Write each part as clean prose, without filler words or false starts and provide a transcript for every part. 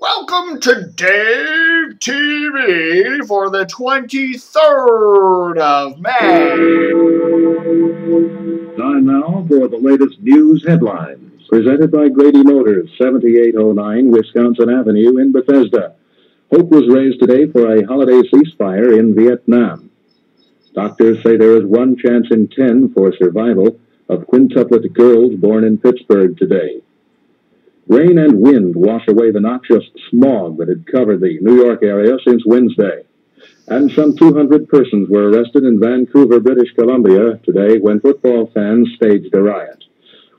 Welcome to Dave TV for the 23rd of May. Time now for the latest news headlines. Presented by Grady Motors, 7809 Wisconsin Avenue in Bethesda. Hope was raised today for a holiday ceasefire in Vietnam. Doctors say there is one chance in 10 for survival of quintuplet girls born in Pittsburgh today. Rain and wind wash away the noxious smog that had covered the New York area since Wednesday. And some 200 persons were arrested in Vancouver, British Columbia today when football fans staged a riot.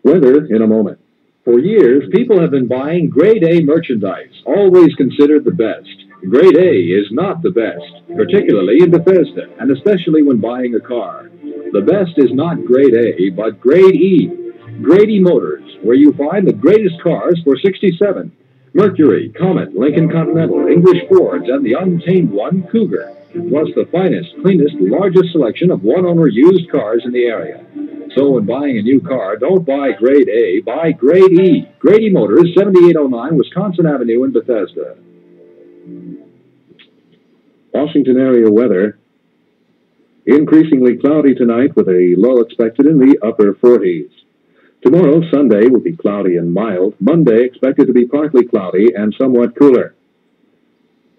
Weather in a moment. For years, people have been buying Grade A merchandise, always considered the best. Grade A is not the best, particularly in Bethesda, and especially when buying a car. The best is not Grade A, but Grade E. Grady Motors, where you find the greatest cars for $67. Mercury, Comet, Lincoln Continental, English Fords, and the untamed one, Cougar. Plus the finest, cleanest, largest selection of one-owner used cars in the area. So when buying a new car, don't buy Grade A, buy Grade E. Grady Motors, 7809 Wisconsin Avenue in Bethesda. Washington area weather. Increasingly cloudy tonight with a low expected in the upper 40s. Tomorrow, Sunday, will be cloudy and mild. Monday, expected to be partly cloudy and somewhat cooler.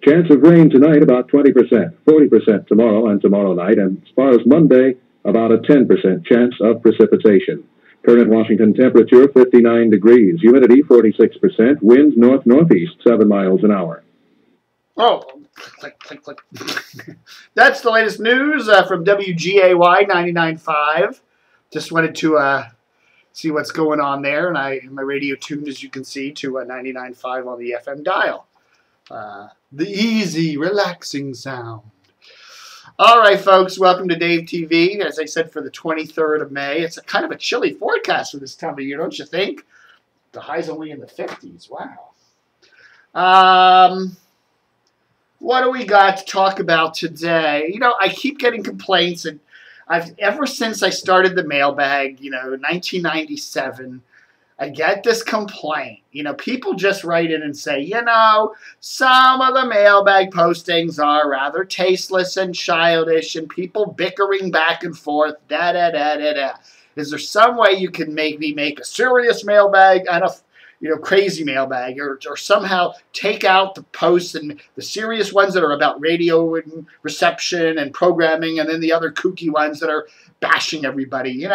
Chance of rain tonight, about 20%, 40% tomorrow and tomorrow night, and as far as Monday, about a 10% chance of precipitation. Current Washington temperature, 59 degrees. Humidity, 46%. Wind north-northeast, 7 miles an hour. Oh, click, click, click. That's the latest news from WGAY 99.5. Just wanted to see what's going on there, and my radio tuned, as you can see, to 99.5 on the FM dial. The easy, relaxing sound. All right, folks, welcome to Dave TV. As I said, for the 23rd of May. It's a kind of a chilly forecast for this time of year, don't you think? The high's only in the 50s. Wow. What do we got to talk about today? You know, I keep getting complaints, and ever since I started the mailbag, 1997, I get this complaint. People just write in and say, some of the mailbag postings are rather tasteless and childish and people bickering back and forth, da-da-da-da-da. Is there some way you can make a serious mailbag and a crazy mailbag, or somehow take out the posts and the serious ones that are about radio and reception and programming, and then the other kooky ones that are bashing everybody,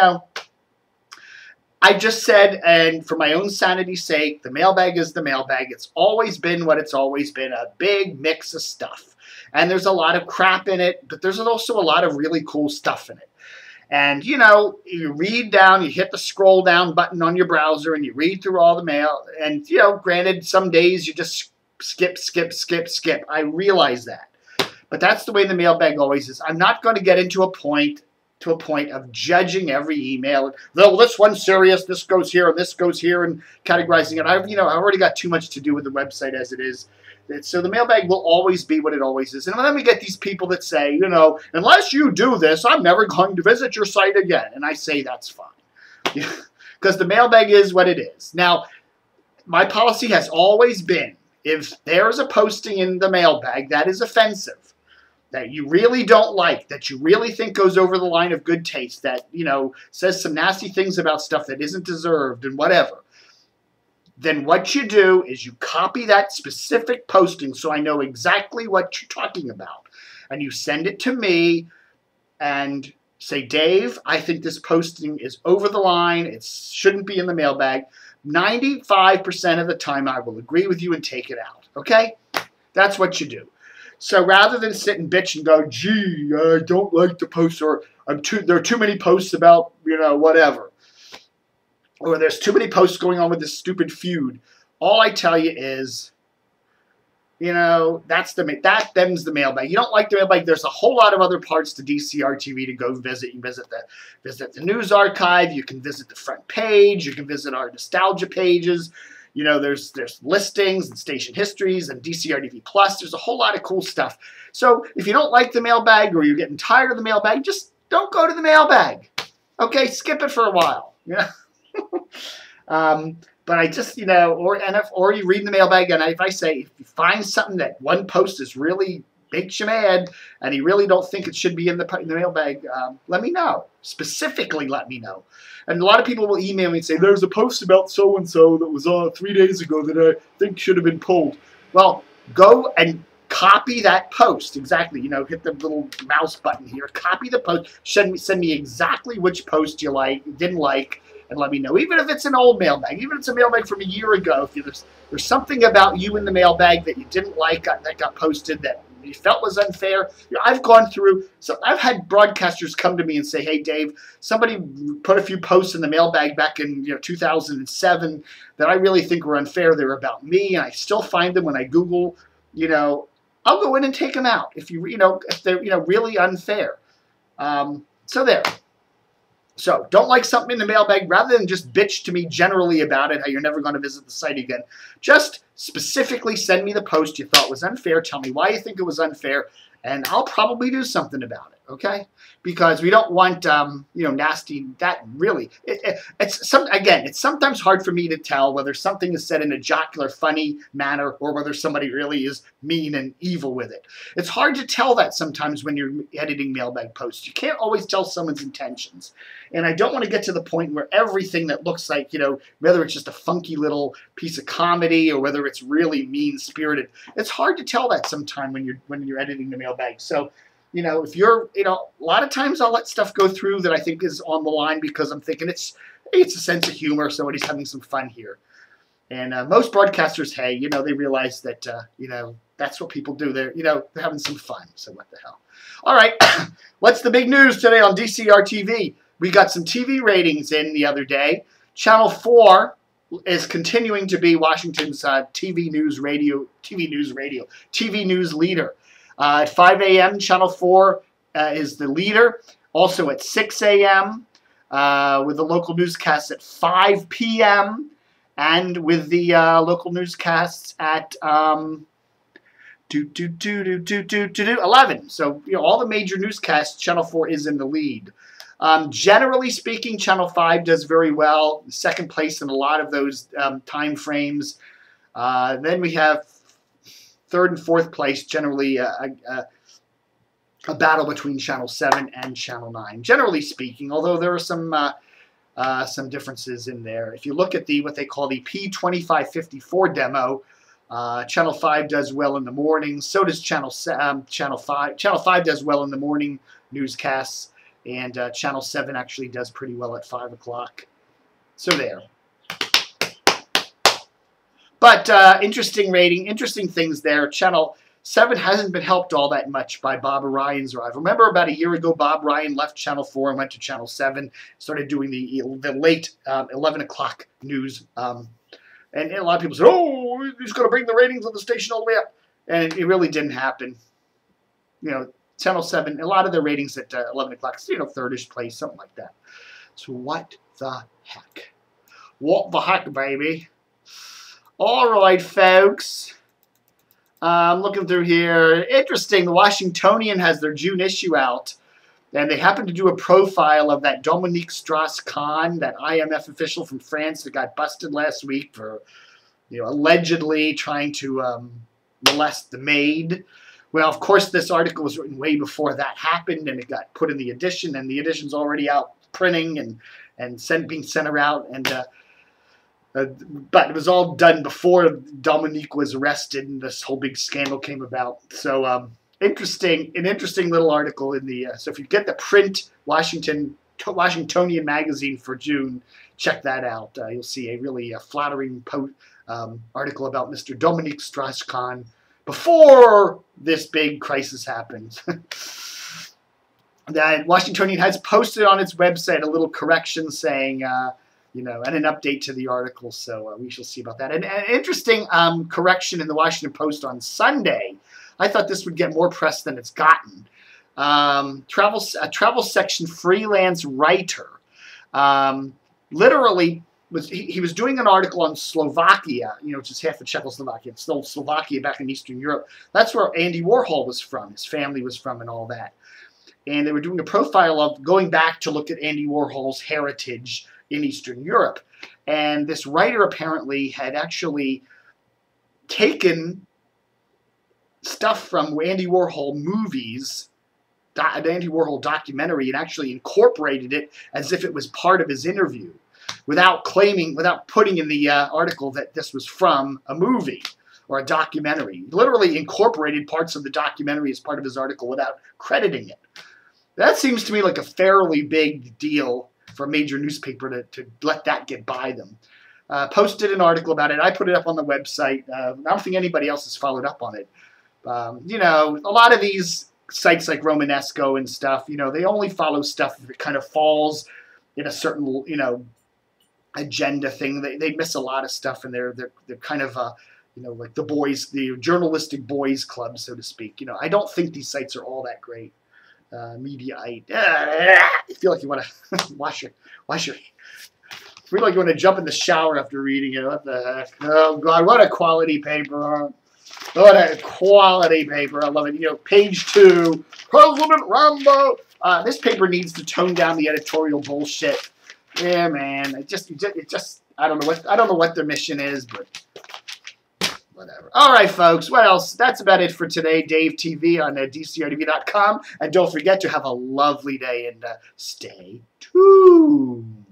I just said, and for my own sanity's sake, the mailbag is the mailbag. It's always been what it's always been, a big mix of stuff. And there's a lot of crap in it, but there's also a lot of really cool stuff in it. And, you read down, you hit the scroll down button on your browser, and you read through all the mail. And, granted, some days you just skip. I realize that. But that's the way the mailbag always is. I'm not going to get into a point of judging every email. Well, this one's serious, this goes here, and this goes here, and categorizing it. I've already got too much to do with the website as it is. So the mailbag will always be what it always is. And then we get these people that say, unless you do this, I'm never going to visit your site again. And I say that's fine. Because the mailbag is what it is. Now, my policy has always been, if there's a posting in the mailbag that is offensive, that you really don't like, that you really think goes over the line of good taste, that, says some nasty things about stuff that isn't deserved and whatever, then what you do is you copy that specific posting so I know exactly what you're talking about. And you send it to me and say, Dave, I think this posting is over the line. It shouldn't be in the mailbag. 95% of the time I will agree with you and take it out. Okay? That's what you do. So rather than sit and bitch and go, gee, I don't like the post, or there are too many posts about, whatever, or there's too many posts going on with this stupid feud, all I tell you is, them's the mailbag. You don't like the mailbag, there's a whole lot of other parts to DCRTV to go visit. You can visit the news archive, you can visit the front page, you can visit our nostalgia pages. There's listings and station histories and DCRTV Plus. There's a whole lot of cool stuff. So if you don't like the mailbag, or you're getting tired of the mailbag, just don't go to the mailbag. Okay, skip it for a while. But I just, or you read in the mailbag, and if I say, if you find something that one post is really makes you mad, and you really don't think it should be in the mailbag, let me know. Specifically, let me know. And a lot of people will email me and say, there's a post about so-and-so that was on 3 days ago that I think should have been pulled. Well, go and copy that post. Exactly. Hit the little mouse button here. Copy the post. Send me exactly which post you didn't like, and let me know. Even if it's an old mailbag, even if it's a mailbag from a year ago, if there's something about you in the mailbag that you didn't like that got posted that you felt was unfair. I've gone through, so I've had broadcasters come to me and say, hey, Dave, somebody put a few posts in the mailbag back in 2007 that I really think were unfair. They're about me, and I still find them when I Google, I'll go in and take them out if if they're really unfair. So there. So don't like something in the mailbag, rather than just bitch to me generally about it, how you're never going to visit the site again. Just specifically send me the post you thought was unfair. Tell me why you think it was unfair, and I'll probably do something about it. Okay? Because we don't want nasty. That really it's sometimes hard for me to tell whether something is said in a jocular, funny manner or whether somebody really is mean and evil with it. It's hard to tell that sometimes when you're editing mailbag posts. You can't always tell someone's intentions. And I don't want to get to the point where everything that looks like, whether it's just a funky little piece of comedy or whether it's really mean-spirited. It's hard to tell that sometime when you're editing the mailbag. So, if you're, a lot of times I'll let stuff go through that I think is on the line because I'm thinking it's a sense of humor, somebody's having some fun here. And most broadcasters, hey, they realize that, that's what people do. They're having some fun. So what the hell? All right. What's the big news today on DCRTV? We got some TV ratings in the other day. Channel 4 is continuing to be Washington's TV news leader. At 5 a.m., Channel 4 is the leader. Also at 6 a.m., with the local newscasts at 5 p.m., and with the local newscasts at 11. So, all the major newscasts, Channel 4 is in the lead. Generally speaking, Channel 5 does very well. Second place in a lot of those time frames. Then we have third and fourth place, generally a battle between Channel 7 and Channel 9. Generally speaking, although there are some differences in there. If you look at what they call the P2554 demo, Channel 5 does well in the morning. So does Channel 5. Channel 5 does well in the morning newscasts, and Channel 7 actually does pretty well at 5 o'clock. So there. But interesting rating, interesting things there. Channel 7 hasn't been helped all that much by Bob Ryan's arrival. Remember about a year ago, Bob Ryan left Channel 4 and went to Channel 7, started doing the late 11 o'clock news. And a lot of people said, oh, he's going to bring the ratings of the station all the way up. And it really didn't happen. Channel 7, a lot of the ratings at 11 o'clock, third-ish place, something like that. So what the heck? What the heck, baby? All right, folks. I'm looking through here. Interesting. The Washingtonian has their June issue out, and they happen to do a profile of that Dominique Strauss-Kahn, that IMF official from France that got busted last week for, allegedly trying to molest the maid. Well, of course, this article was written way before that happened, and it got put in the edition, and the edition's already out printing and being sent around, and but it was all done before Dominique was arrested and this whole big scandal came about. So an interesting little article in the. So if you get the print Washingtonian magazine for June, check that out. You'll see a really flattering article about Mr. Dominique Strauss-Kahn before this big crisis happens. That Washingtonian has posted on its website a little correction saying. And an update to the article, so we shall see about that. And an interesting correction in the Washington Post on Sunday. I thought this would get more press than it's gotten. Travel section freelance writer. Literally, he was doing an article on Slovakia, which is half of Czechoslovakia. It's still Slovakia back in Eastern Europe. That's where Andy Warhol was from. His family was from and all that. And they were doing a profile of going back to look at Andy Warhol's heritage, in Eastern Europe. And this writer apparently had actually taken stuff from Andy Warhol movies, an Andy Warhol documentary, and actually incorporated it as if it was part of his interview, without putting in the article that this was from a movie or a documentary. He literally incorporated parts of the documentary as part of his article without crediting it. That seems to me like a fairly big deal for a major newspaper to let that get by them. Posted an article about it. I put it up on the website. I don't think anybody else has followed up on it. You know, a lot of these sites like Romanesco and stuff, you know, they only follow stuff that kind of falls in a certain, you know, agenda thing. They miss a lot of stuff, and they're kind of you know, like the journalistic boys club, so to speak. You know, I don't think these sites are all that great. Mediaite. I feel like you want to wash your. I feel like you want to jump in the shower after reading it. What the heck? Oh God, what a quality paper! What a quality paper! I love it. You know, page 2, President Rambo. This paper needs to tone down the editorial bullshit. Yeah, man. It just I don't know what their mission is, but whatever. All right, folks. What else? That's about it for today. Dave TV on DCRTV.com. And don't forget to have a lovely day and stay tuned.